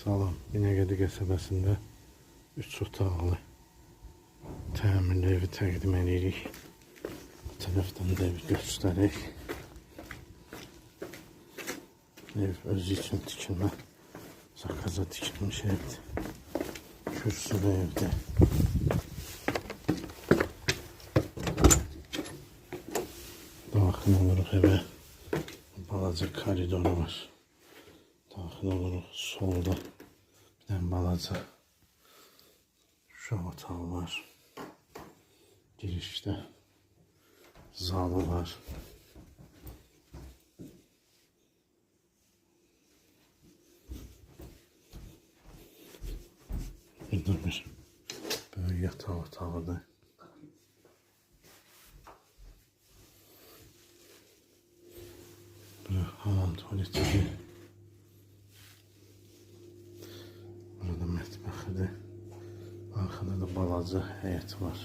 Salam, Binəqədi qəsəbəsində 3 otaqlı təmirli evi təqdim edirik. Bu tərəfdən də evi göstərək. Ev özü üçün tikilmə, zakaza tikilmiş evdir. Kürsülü evdir. Daxil oluruq evə. Balaca koridoru var. Daxil oluruq. Solda bir dənə balaca uşaq otağı var. Girişdə zalı var. Burada bir böyük yataq otağıdır. Burada hamam tuvaletidir. Burada mətbəxidir. Arxada da balaca həyət var.